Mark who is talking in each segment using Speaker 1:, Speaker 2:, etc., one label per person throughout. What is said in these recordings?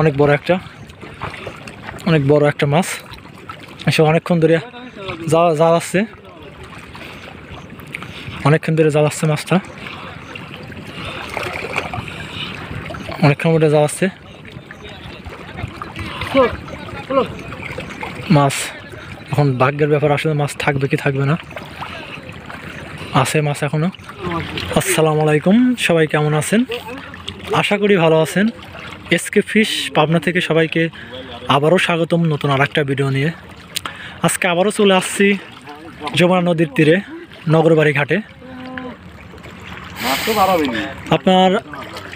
Speaker 1: অনেক বড় একটা মাছ এসে অনেকক্ষণ ধরে জ্বালাচ্ছে মাছটা অনেকক্ষণ ধরে জ্বালাচ্ছে মাছ। এখন ভাগ্যের ব্যাপার, আসলে মাছ থাকবে কি থাকবে না। আছে মাছ এখনো। আসসালামু আলাইকুম, সবাই কেমন আছেন? আশা করি ভালো আছেন। এসকে ফিশ পাবনা থেকে সবাইকে আবারও স্বাগতম নতুন আর একটা ভিডিও নিয়ে। আজকে আবারও চলে আসছি যমুনা নদীর তীরে নগরবাড়ি ঘাটে।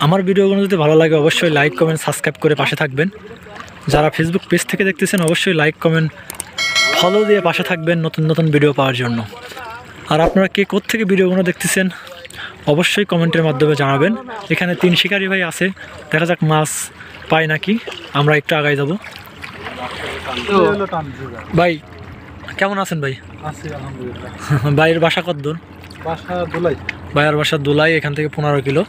Speaker 1: আমার ভিডিওগুলো যদি ভালো লাগে অবশ্যই লাইক কমেন্ট সাবস্ক্রাইব করে পাশে থাকবেন। যারা ফেসবুক পেজ থেকে দেখতেছেন অবশ্যই লাইক কমেন্ট ফলো দিয়ে পাশে থাকবেন নতুন নতুন ভিডিও পাওয়ার জন্য। আর আপনারা কে কোত্থেকে ভিডিওগুলো দেখতেছেন অবশ্যই কমেন্টের মাধ্যমে জানাবেন। এখানে 3 শিকারি ভাই আছে, দেখা যাক মাছ পাই নাকি। আমরা একটু আগাই যাব। ভাই কেমন আছেন ভাই? ভাইয়ের বাসা কত দূর? ভাইয়ের বাসা দোলাই, এখান থেকে 15 কিলো।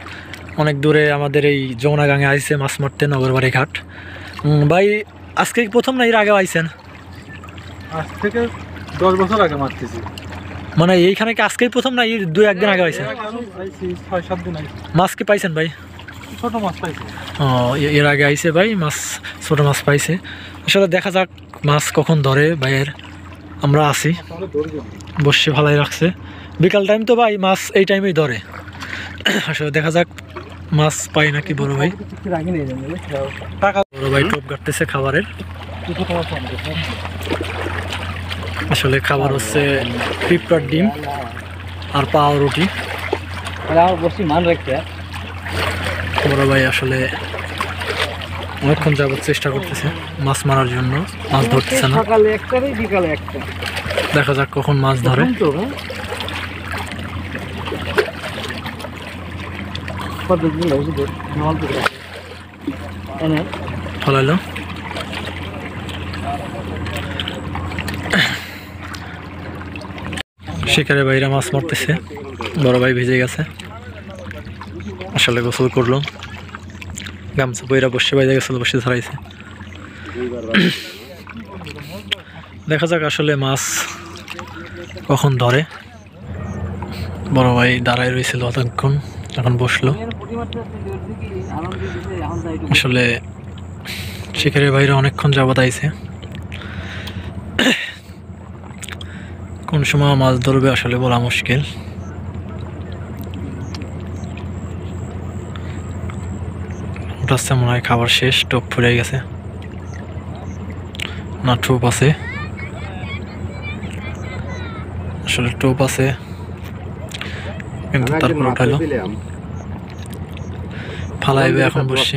Speaker 1: অনেক দূরে আমাদের এই যমুনা গাঙে আইসে মাছ মারতে নগরবাড়ি ঘাট। ভাই আজকে প্রথম না এর আগেও আইসেন?
Speaker 2: আজ থেকে 10 বছর আগে মারতেছি।
Speaker 1: মানে এইখানে কি আজকেই প্রথম না এর 2-1 দিন আগে আইসেন?
Speaker 2: 6-7 দিন আইছে।
Speaker 1: মাছ কি পাইছেন ভাই?
Speaker 2: ছোট মাছ পাইছে।
Speaker 1: ও, এর আগে আইসে ভাই মাছ, ছোট মাছ পাইছে। আসলে দেখা যাক মাছ কখন ধরে ভাইয়ের। আমরা আসি, বসে ভালাই রাখছে। বিকাল টাইম তো ভাই মাছ এই টাইমেই ধরে। আসলে দেখা যাক মাছ পাই নাকি। বড় ভাই টোপ কাটতেছে খাবারের। আসলে খাবার হচ্ছে পিঁপড়ার ডিম আর পাউরুটি। বড় ভাই আসলে অনেকক্ষণ যাবত চেষ্টা করতেছে মাছ মারার জন্য, মাছ ধরতেছে না। দেখা যাক কখন মাছ ধরে। ফলাইলো শিকারে ভাইরা মাছ মারতেছে। বড় ভাই ভিজে গেছে, আসলে গোসল করলো। গামছা বইরা বসে বাইরে গেছিল, বসে ধরাইছে। দেখা যাক আসলে মাছ কখন ধরে। বড় ভাই দাঁড়ায় রয়েছিল অতক্ষণ, এখন বসলো। আসলে শিকারি ভাইরা অনেকক্ষণ যাবত আইছে। কোন সময় মাছ ধরবে আসলে বলা মুশকিল। ওটাচ্ছে মনে হয় খাবার শেষ, টোপ ফুরে গেছে না? টোপ আছে, আসলে টোপ আছে কিন্তু তারপর উঠাইলো। ফালাইবে এখন বসছি।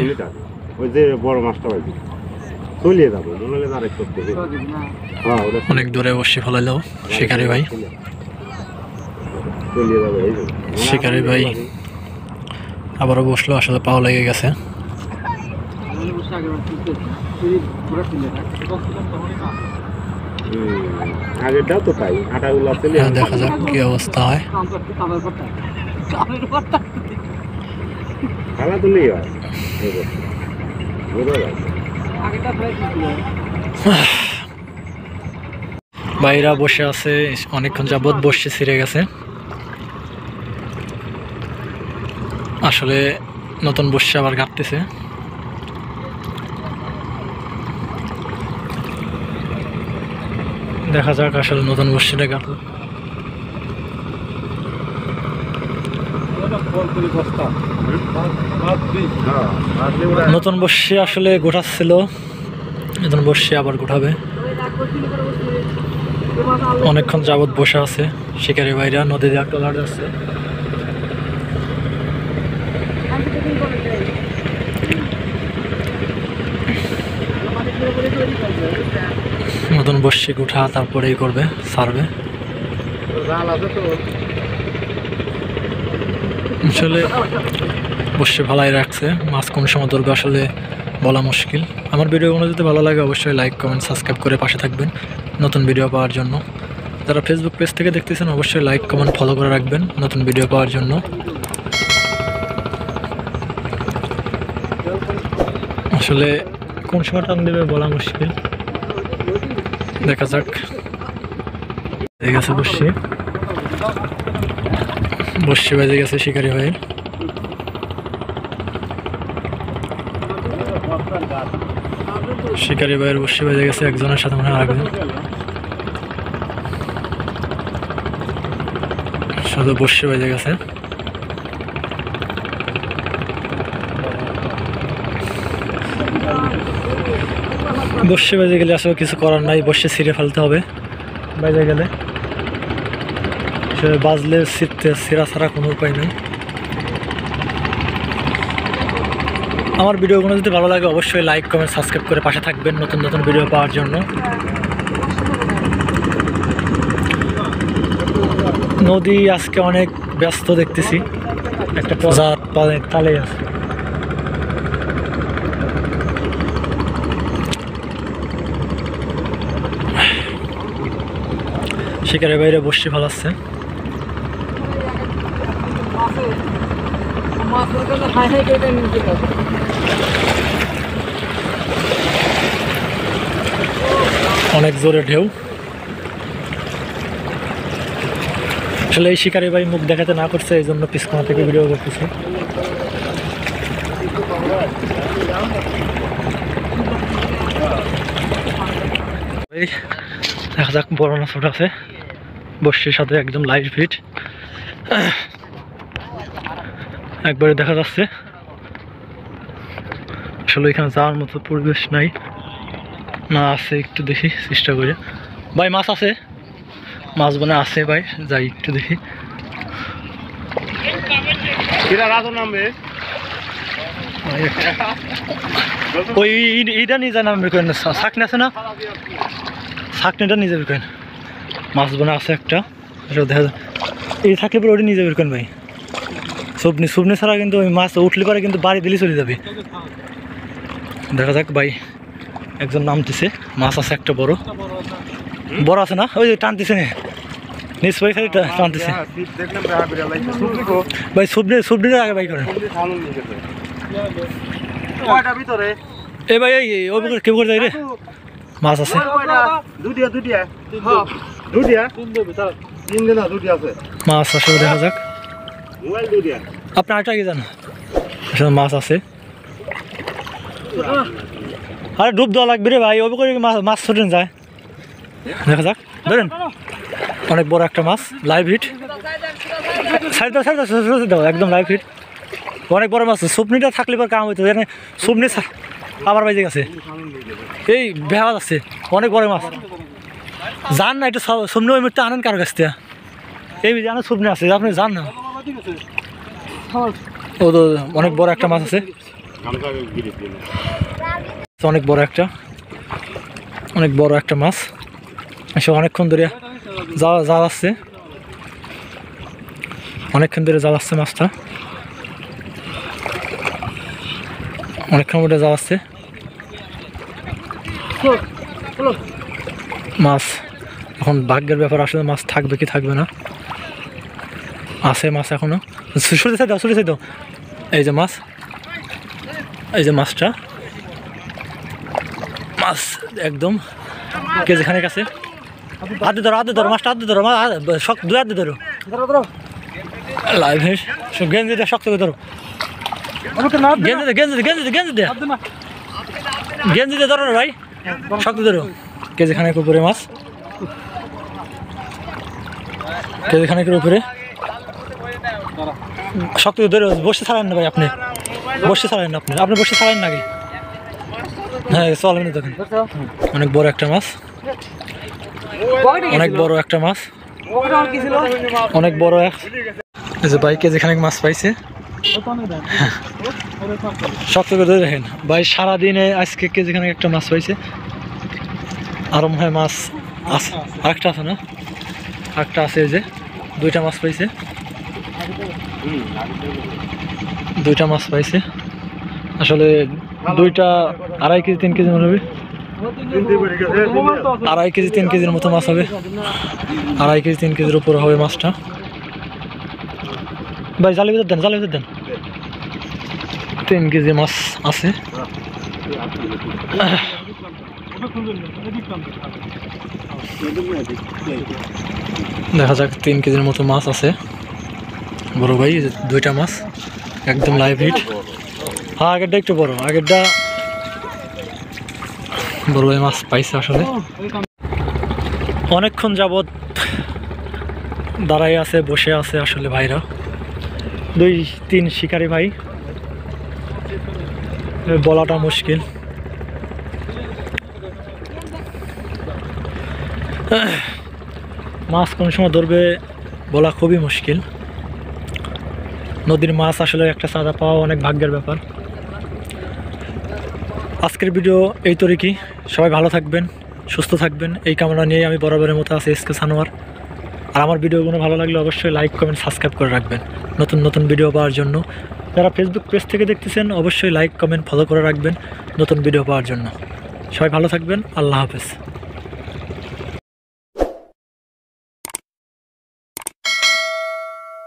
Speaker 1: অনেক দূরে বসে ফেলাইলো শিকারি ভাই। শিকারি ভাই আবারও বসলো, আসলে পাও লেগে গেছে। দেখা যাক কি অবস্থা হয়। ভাইরা বসে আছে, অনেকক্ষণ যাবত বসে ছিঁড়ে গেছে। আসলে নতুন বসে আবার কাটতেছে। দেখা যাক আসলে নতুন বসিটা কাটলো। নতুন বসে আসলে গোটাচ্ছিল, নতুন বসে আবার গোটাবে। অনেকক্ষণ যাবত বসে আছে শিকারি ভাইরা, নদীতে একটা লাট যাচ্ছে। নতুন বসে গোটা তারপরেই করবে, ছাড়বে। আসলে বসে ভালাই রাখছে, মাছ কোন সময় ধরবে আসলে বলা মুশকিল। আমার ভিডিওগুলো যদি ভালো লাগে অবশ্যই লাইক কমেন্ট সাবস্ক্রাইব করে পাশে থাকবেন নতুন ভিডিও পাওয়ার জন্য। যারা ফেসবুক পেজ থেকে দেখতেছেন অবশ্যই লাইক কমেন্ট ফলো করে রাখবেন নতুন ভিডিও পাওয়ার জন্য। আসলে কোন সময় টান দেবে বলা মুশকিল, দেখা যাক। ঠিক আছে, বসছি বেজে গেছে শিকারি ভাই। শিকারি ভাইয়ের বসছি বেজে গেছে, একজনের সাথে মনে হয় আরেকজন, শুধু বসছি বেজে গেছে। বসে বেজে গেলে আসলে কিছু করার নাই, বসে ছিঁড়ে ফেলতে হবে। বেজে গেলে সে বাজলে ছিঁড়া ছাড়া কোনো উপায় নেই। আমার ভিডিওগুলো যদি ভালো লাগে অবশ্যই লাইক কমেন্ট সাবস্ক্রাইব করে পাশে থাকবেন নতুন নতুন ভিডিও পাওয়ার জন্য। নদী আজকে অনেক ব্যস্ত দেখতেছি, একটা তালে আছে। শিকারের বাইরে বসে ফেলাচ্ছে। অনেক জোরে ঢেউ। আসলে এই শিকারি ভাই মুখ দেখাতে না করছে, এই জন্য পিছনা থেকে ভিডিও করতেছে। দেখা যাক বড় না ছোট আছে, বর্ষির সাথে একদম লাইট ফিট একবারে দেখা যাচ্ছে। আসলে এখানে যাওয়ার মতো পরিবেশ নাই, না আছে একটু দেখি চেষ্টা করে। ভাই মাছ আছে, মাছ বনে আছে ভাই, যাই একটু দেখি। ওই এইটা নিয়ে যায় না, ছাকনি আছে না, ছাকনিটা নিয়ে যাবে কেন? মাছ বোনা আছে একটা, দেখা যায় এই থাকলে পরে ওটা নিয়ে যাবে কেন ভাই? সুবনি ছাড়া কিন্তু ওই মাছ উঠলে পরে কিন্তু বাড়ি দিলে চলে যাবে। দেখা যাক ভাই, একজন নামতেছে, মাছ আছে একটা বড় বড় আছে না, ওই যে টানতেছে নিজ ভাই, খালি টানতেছে ভাই। সুবনি আগে ভাই করেন এ ভাই, ওই কেউ করে যাই রে, মাছ আছে মাছ আসলে দেখা যাক। আপনি আরেকটা আগে যান, আসলে মাছ আছে। আরে ডুব দেওয়া লাগবে রে ভাই, ওই করে মাছ ছোটেন যায়। দেখা যাক, ধরেন অনেক বড় একটা মাছ, লাইভ হিট। সাইড দাও একদম লাইভ হিট, অনেক বড় মাছ। সুপনিটা থাকলে পর কাম হইতো, সুপনি আবার বাজে গেছে, এই ভেওয়া আছে, অনেক বড় মাছ। যান না একটু সুপনি ওই মুহূর্তে আনেন কারো কাছ থেকে, এই জানো সুপনি আছে, আপনি যান না। ও তো অনেক বড় একটা মাছ আছে, অনেক বড় একটা মাছ। এসে অনেকক্ষণ ধরে জাল আসছে, অনেকক্ষণ ধরে জাল আসছে মাছটা, অনেকক্ষণ ধরে জাল আসছে মাছ। এখন ভাগ্যের ব্যাপার, আসলে মাছ থাকবে কি থাকবে না। আছে মাছ এখনো, সরিয়ে দাও। এই যে মাছ, এই যে মাছটা, মাছ একদম কেজি খানিক আছে। হাতে ধরো মাছটা, হাতে ধরো, শক্ত দুই হাতে ধরো, লাইভ গেঞ্জিটা শক্ত করে ধরো, গেঞ্জি দিয়ে ধরো ভাই, শক্ত ধরো। কেজি খানিক উপরে মাছ, কেজি খানিকের উপরে শক্ত ধরে বসে ছাড়েন না ভাই, আপনি বসে ছাড়েন না, আপনি বসে ছাড়েন নাকি? হ্যাঁ চলেন দেখেন, অনেক বড় একটা মাছ, অনেক বড় এই যে ভাই কেজি খানিক মাছ পাইছে, শক্ত করে ধরে দেখেন ভাই। সারাদিনে আজকে কেজি খানিক একটা মাছ পাইছে, আরো মনে হয় মাছ আছে, আরেকটা আছে না, আরেকটা আছে। এই যে দুইটা মাছ পাইছে, আসলে দুইটা 2.5 কেজি 3 কেজি মনে হবে, 2.5 কেজি 3 কেজির মতো মাছ হবে, 2.5 কেজি 3 কেজির উপরে হবে মাছটা ভাই। জালের ভিতর দেন, 3 কেজি মাছ আছে। দেখা যাক 3 কেজির মতো মাছ আছে বড় ভাই, এই যে 2টা মাছ একদম লাইভ হিট। হ্যাঁ আগেরটা একটু বড়, আগেরটা বড় ভাই মাছ পাইছে আসলে। অনেকক্ষণ যাবত দাঁড়াই আছে, বসে আছে আসলে ভাইরা, 2-3 শিকারি ভাই, বলাটা মুশকিল। মাছ কোন সময় ধরবে বলা খুবই মুশকিল। নদীর মাছ আসলে একটা চাঁদা পাওয়া অনেক ভাগ্যের ব্যাপার। আজকের ভিডিও এই তরিকি, সবাই ভালো থাকবেন, সুস্থ থাকবেন, এই কামনা নিয়ে আমি বরাবরের মতো আছি এসকে সানোয়ার। আর আমার ভিডিওগুলো ভালো লাগলে অবশ্যই লাইক কমেন্ট সাবস্ক্রাইব করে রাখবেন নতুন নতুন ভিডিও পাওয়ার জন্য। যারা ফেসবুক পেজ থেকে দেখতেছেন অবশ্যই লাইক কমেন্ট ফলো করে রাখবেন নতুন ভিডিও পাওয়ার জন্য। সবাই ভালো থাকবেন, আল্লাহ হাফেজ।